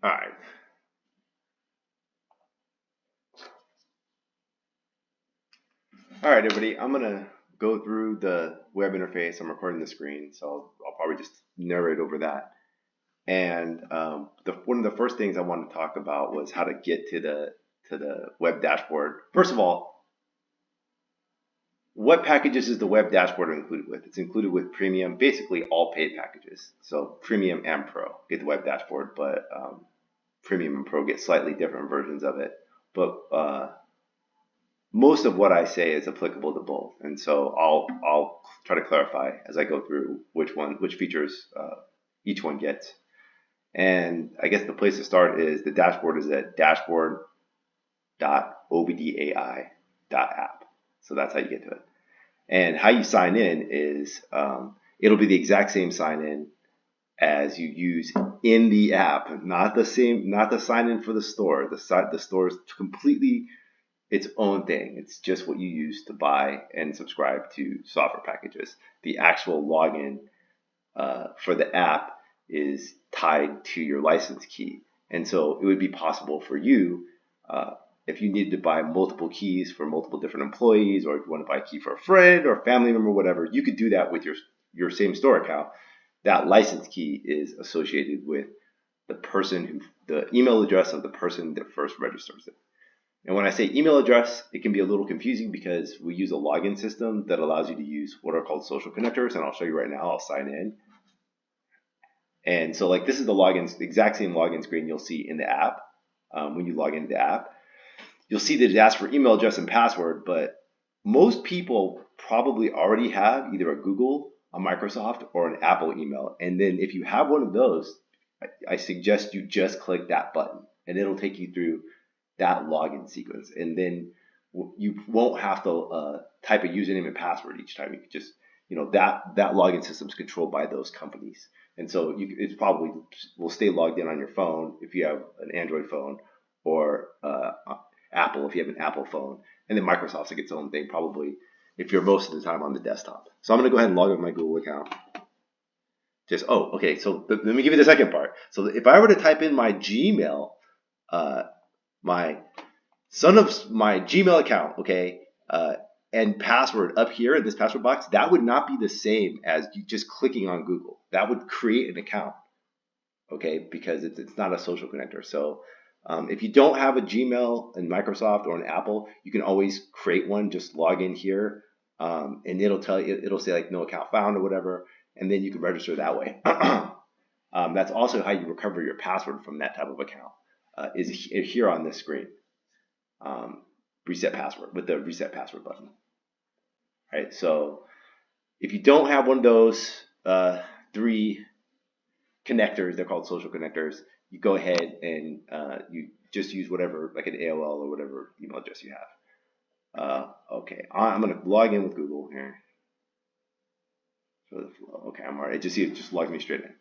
All right. All right, everybody. I'm gonna go through the web interface. I'm recording the screen, so I'll probably just narrate over that. And one of the first things I wanted to talk about was how to get to the web dashboard. First of all, what packages is the web dashboard included with? It's included with Premium, basically all paid packages. So Premium and Pro get the web dashboard, but Premium and Pro get slightly different versions of it. But most of what I say is applicable to both, and so I'll try to clarify as I go through which features each one gets. And I guess the place to start is the dashboard is at dashboard.obdai.app. So that's how you get to it. And how you sign in is it'll be the exact same sign in as you use in the app, not the sign in for the store. The store is completely its own thing. It's just what you use to buy and subscribe to software packages. The actual login for the app is tied to your license key. And so it would be possible for you, if you needed to buy multiple keys for multiple different employees, or if you want to buy a key for a friend or a family member, whatever, you could do that with your same store account. That license key is associated with the email address of the person that first registers it. And when I say email address, it can be a little confusing because we use a login system that allows you to use what are called social connectors. And I'll show you right now. I'll sign in. And so like this is the exact same login screen you'll see in the app. When you log into the app, you'll see that it asks for email address and password, but most people probably already have either a Google, a Microsoft, or an Apple email. And then if you have one of those, I suggest you just click that button and it'll take you through that login sequence. And then you won't have to type a username and password each time. You could just, that login system is controlled by those companies. And so it's probably will stay logged in on your phone if you have an Android phone, or Apple if you have an Apple phone. And then Microsoft's like its own thing, probably if you're most of the time on the desktop. So I'm going to go ahead and log in with my Google account. Okay. So let me give you the second part. So if I were to type in my Gmail, my Gmail account, okay, and password up here in this password box, that would not be the same as you just clicking on Google. That would create an account, okay, because it's not a social connector. So if you don't have a Gmail in Microsoft or an Apple, you can always create one. Just log in here, and it'll say like no account found or whatever, and then you can register that way. That's also how you recover your password from that type of account. Is here on this screen. Reset password with the reset password button. Right. So if you don't have one of those 3 connectors, they're called social connectors, you go ahead and you just use whatever, like an AOL or whatever email address you have. Okay, I'm going to log in with Google here. Okay, I'm all right. It just logs me straight in.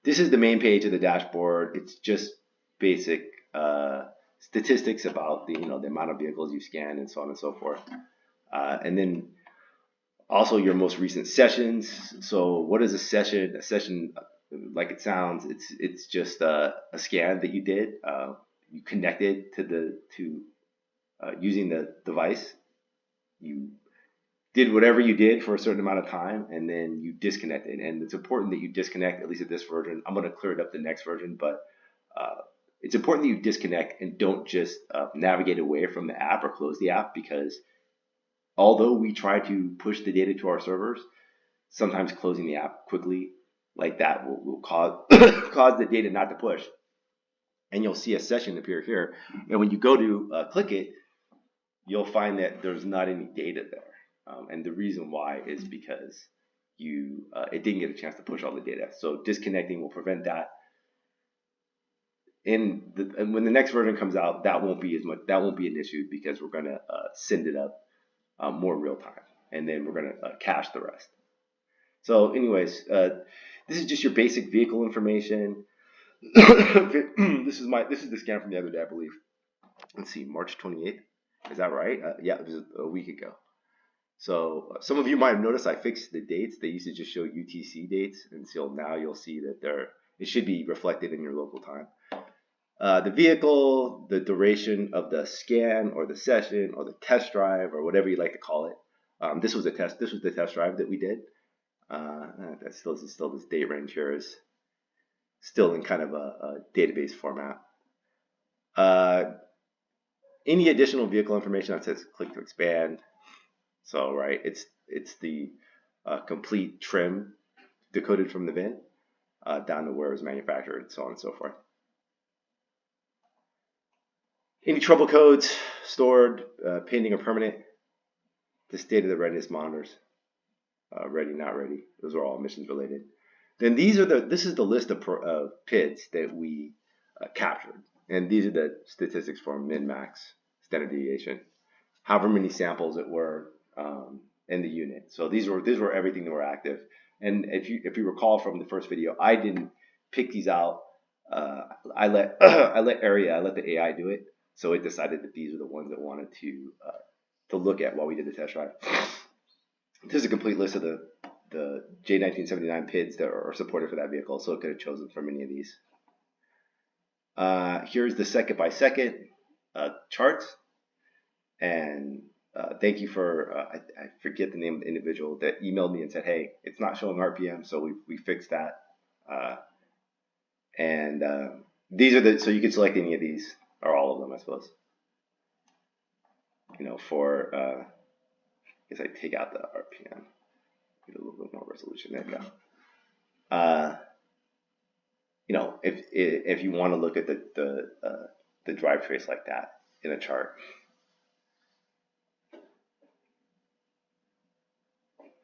This is the main page of the dashboard. It's just basic statistics about the amount of vehicles you scan and so on and so forth. And then also your most recent sessions. So what is a session? A session, like it sounds, it's just a scan that you did. You connected to using the device. You did whatever you did for a certain amount of time, and then you disconnected. And it's important that you disconnect, at least at this version. I'm going to clear it up the next version, but it's important that you disconnect and don't just navigate away from the app or close the app, because although we try to push the data to our servers, sometimes closing the app quickly like that will cause cause the data not to push. And you'll see a session appear here. And when you go to click it, you'll find that there's not any data there. And the reason why is because it didn't get a chance to push all the data. So disconnecting will prevent that. And when the next version comes out, that won't be an issue, because we're going to send it up more real time, and then we're going to cache the rest. So anyways, this is just your basic vehicle information. This is the scan from the other day, I believe. Let's see, March 28th. Is that right? Yeah, it was a week ago. So some of you might have noticed I fixed the dates. They used to just show UTC dates, and so now you'll see that It should be reflected in your local time. The vehicle, the duration of the scan or the session or the test drive or whatever you like to call it. This was the test drive that we did. This date range here is still in kind of a database format. Any additional vehicle information that says click to expand. So right, it's the complete trim decoded from the VIN down to where it was manufactured, so on and so forth. Any trouble codes stored, pending or permanent. The state of the readiness monitors. Ready, not ready. Those are all emissions related. Then this is the list of PIDs that we captured. And these are the statistics for min-max, standard deviation, however many samples it were in the unit. So these were everything that were active. And if you recall from the first video, I didn't pick these out. I let the AI do it. So it decided that these are the ones it wanted to look at while we did the test drive. This is a complete list of the J1979 PIDs that are supported for that vehicle, so it could have chosen from any of these. Here's the second by second charts, and thank you for I forget the name of the individual that emailed me and said, hey, it's not showing RPM, so we fixed that. These are so you can select any of these or all of them, I suppose. You know, for I guess I take out the RPM, get a little bit more resolution. There you go. You know, if you want to look at the drive trace like that in a chart.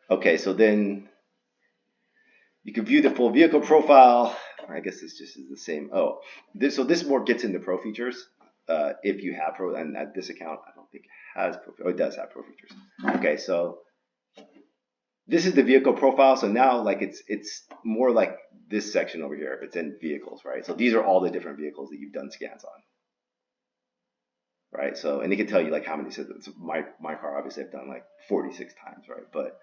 Okay, so then you can view the full vehicle profile. I guess this just is the same. Oh, this more gets into pro features. If you have pro, and at this account, I don't think it has pro. Oh, it does have pro features. Okay, so this is the vehicle profile. So now, like it's more like this section over here. It's in vehicles, right? So these are all the different vehicles that you've done scans on, right? So and it can tell you like how many systems. My car, obviously, I've done like 46 times, right? But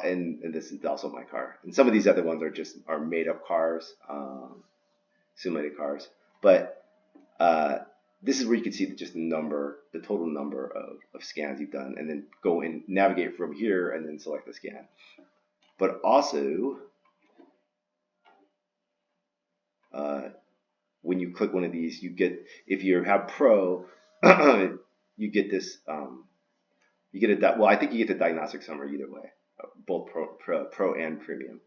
and this is also my car. And some of these other ones are made up cars, simulated cars. But this is where you can see just the total number of scans you've done, and then go and navigate from here and then select the scan. But also, when you click one of these, you get, if you have Pro, you get this, you get well, I think you get the diagnostic summary either way, both Pro and Premium.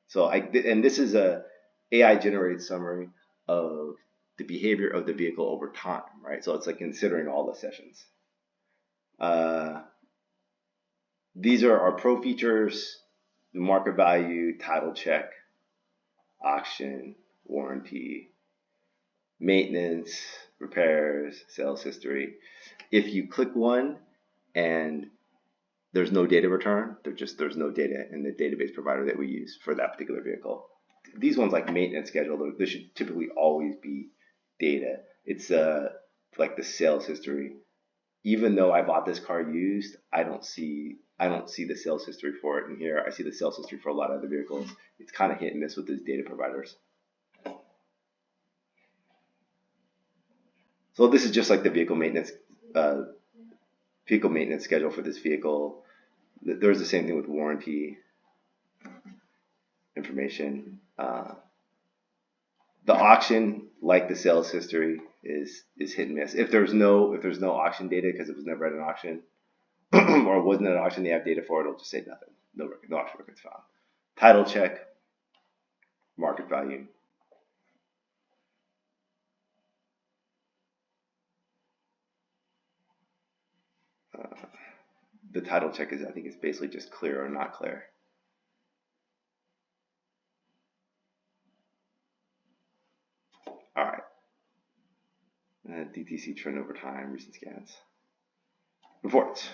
So and this is a AI generated summary of the behavior of the vehicle over time, right? So it's like considering all the sessions. These are our Pro features: the market value, title check, auction, warranty, maintenance, repairs, sales history. If you click one and there's no data return, there's no data in the database provider that we use for that particular vehicle. These ones like maintenance schedule, there should typically always be data. It's like the sales history. Even though I bought this car used, I don't see the sales history for it in here. I see the sales history for a lot of other vehicles. It's kind of hit and miss with these data providers. So this is just like the vehicle maintenance schedule for this vehicle. There's the same thing with warranty information. The auction, like the sales history, is hit and miss. If there's no auction data because it was never at an auction or wasn't at an auction, they have data for it. It'll just say nothing. No auction records found. Title check, market value. The title check I think is basically just clear or not clear. All right. DTC trend over time, recent scans, reports.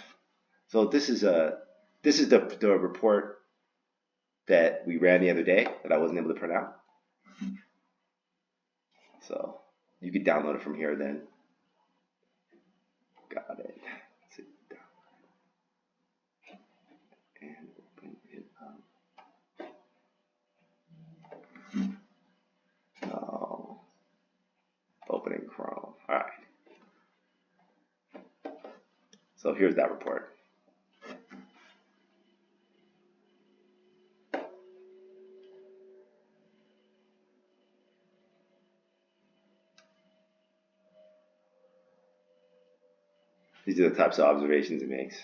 So this is the report that we ran the other day that I wasn't able to print out. So you could download it from here then. Got it. Sit down and open it up. So here's that report. These are the types of observations it makes.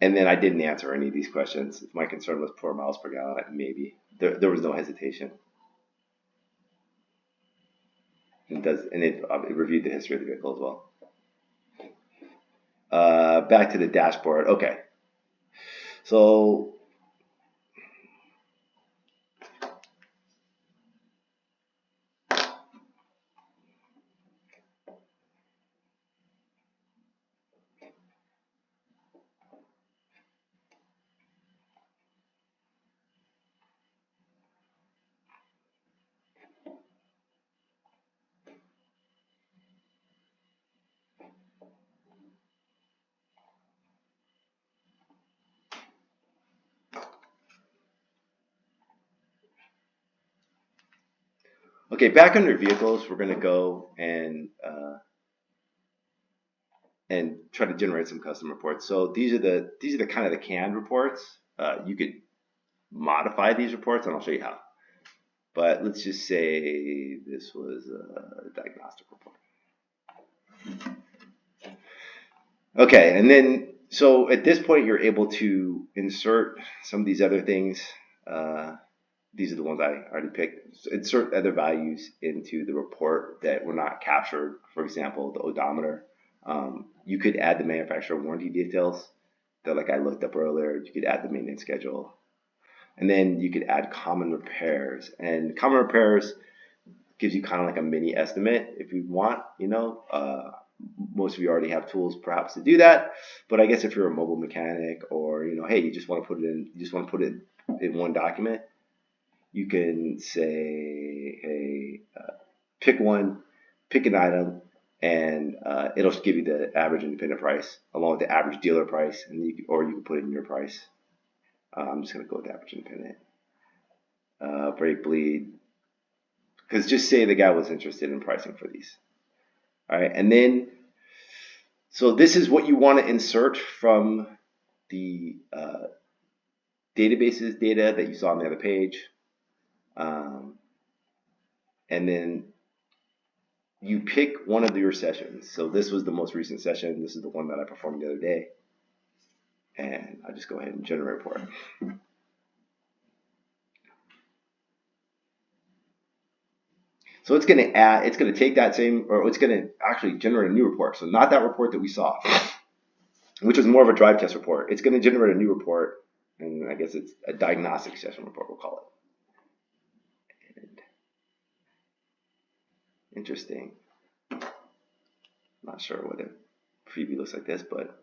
And then I didn't answer any of these questions. If my concern was per miles per gallon, maybe. There was no hesitation. It reviewed the history of the vehicle as well. Back to the dashboard. Okay. So okay, back under vehicles, we're going to go and try to generate some custom reports. So these are the kind of the canned reports. You could modify these reports, and I'll show you how. But let's just say this was a diagnostic report. Okay, and then so at this point you're able to insert some of these other things. These are the ones I already picked. Insert other values into the report that were not captured. For example, the odometer. You could add the manufacturer warranty details that, like I looked up earlier. You could add the maintenance schedule, and then you could add common repairs. And common repairs gives you kind of like a mini estimate if you want. Most of you already have tools perhaps to do that. But I guess if you're a mobile mechanic, or hey, you just want to put it in one document. You can say, hey, pick an item, and it'll give you the average independent price along with the average dealer price, and you can put it in your price. I'm just going to go with average independent. Brake bleed, because just say the guy was interested in pricing for these. All right, and then so this is what you want to insert from the databases data that you saw on the other page. And then you pick one of your sessions. So this was the most recent session. This is the one that I performed the other day. And I'll just go ahead and generate a report. So it's going to take that same, or it's going to actually generate a new report. So not that report that we saw, which was more of a drive test report. It's going to generate a new report. And I guess it's a diagnostic session report, we'll call it. Interesting. Not sure what a preview looks like this, but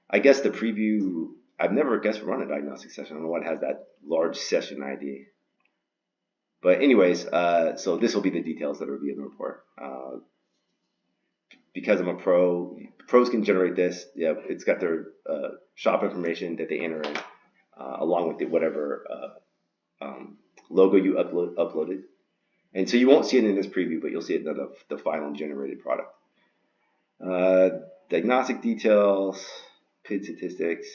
I guess the preview, I've never run a diagnostic session. I don't know what has that large session ID. But anyways, so this will be the details that will be in the report. Because I'm a pro, pros can generate this. Yeah, it's got their shop information that they enter in, along with whatever logo you uploaded. And so you won't see it in this preview, but you'll see it in the final generated product. Diagnostic details, PID statistics,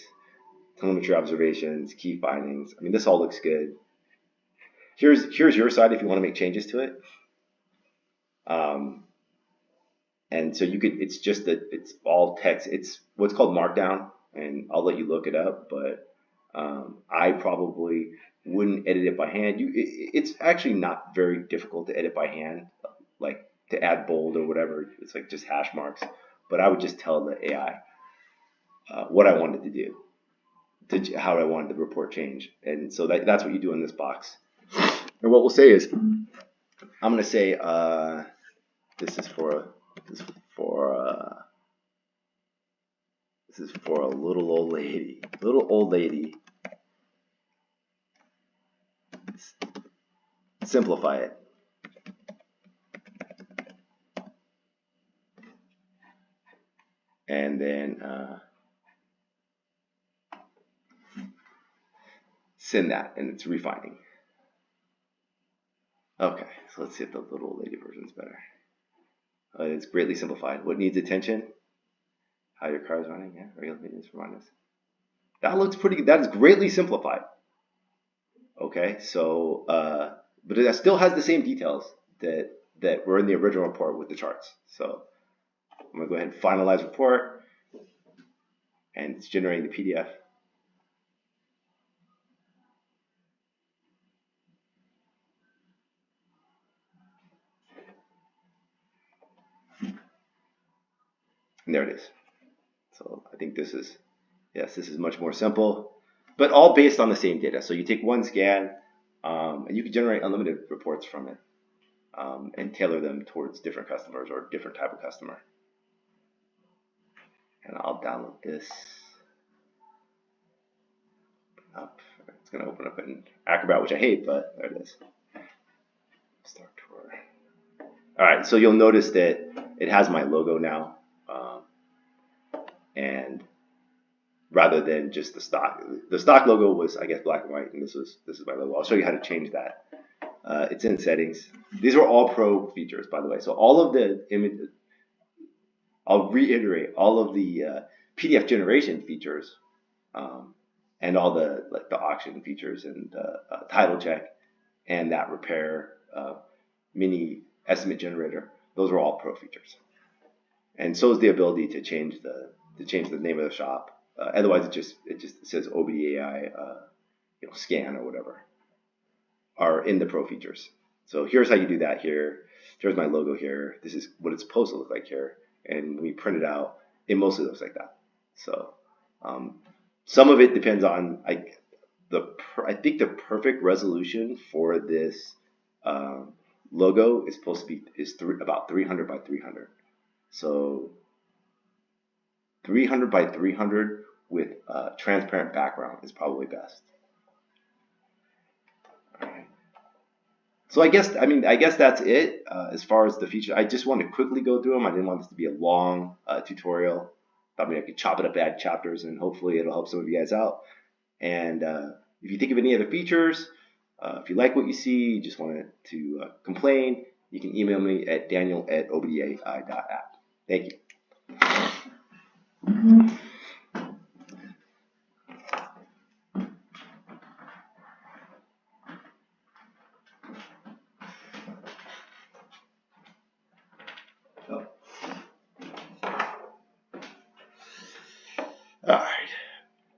telemetry observations, key findings. I mean, this all looks good. Here's your side if you want to make changes to it. And so it's all text. It's what's called Markdown, and I'll let you look it up, but I probably wouldn't edit it by hand. It's actually not very difficult to edit by hand, like to add bold or whatever. It's like just hash marks. But I would just tell the AI what I wanted to do, how I wanted the report change, and so that's what you do in this box. And what we'll say is, I'm going to say this is for a little old lady. Simplify it. And then send that, and it's refining. Okay, so let's see if the little old lady version is better. It's greatly simplified. What needs attention? How your car is running? Yeah, regular maintenance reminders. That looks pretty good. That is greatly simplified. Okay, so but it still has the same details that were in the original report with the charts. So I'm gonna go ahead and finalize report, and it's generating the PDF. And there it is. So I think this is, yes, this is much more simple, but all based on the same data. So you take one scan, and you can generate unlimited reports from it, and tailor them towards different customers or different type of customer. And I'll download this up. It's going to open up in Acrobat, which I hate, but there it is. Start tour. All right, so you'll notice that it has my logo now, and rather than just the stock logo was, I guess, black and white, and this is my logo. I'll show you how to change that. It's in settings. These are all pro features, by the way. So all of the images, I'll reiterate, all of the PDF generation features, and all the the auction features and title check and that repair mini estimate generator. Those are all pro features. And so is the ability to change the name of the shop. Otherwise, it just says OBDAI, scan or whatever, are in the pro features. So here's how you do that here. There's my logo here. This is what it's supposed to look like here. And when we print it out, it mostly looks like that. So some of it depends on I think the perfect resolution for this logo is supposed to be about 300 by 300. So 300 by 300 with transparent background is probably best. All right. So I guess that's it as far as the features. I just wanted to quickly go through them. I didn't want this to be a long tutorial. Thought maybe I could chop it up, add chapters, and hopefully it'll help some of you guys out. And if you think of any other features, if you like what you see, you just wanted to complain, you can email me at daniel@obdai.app. Thank you.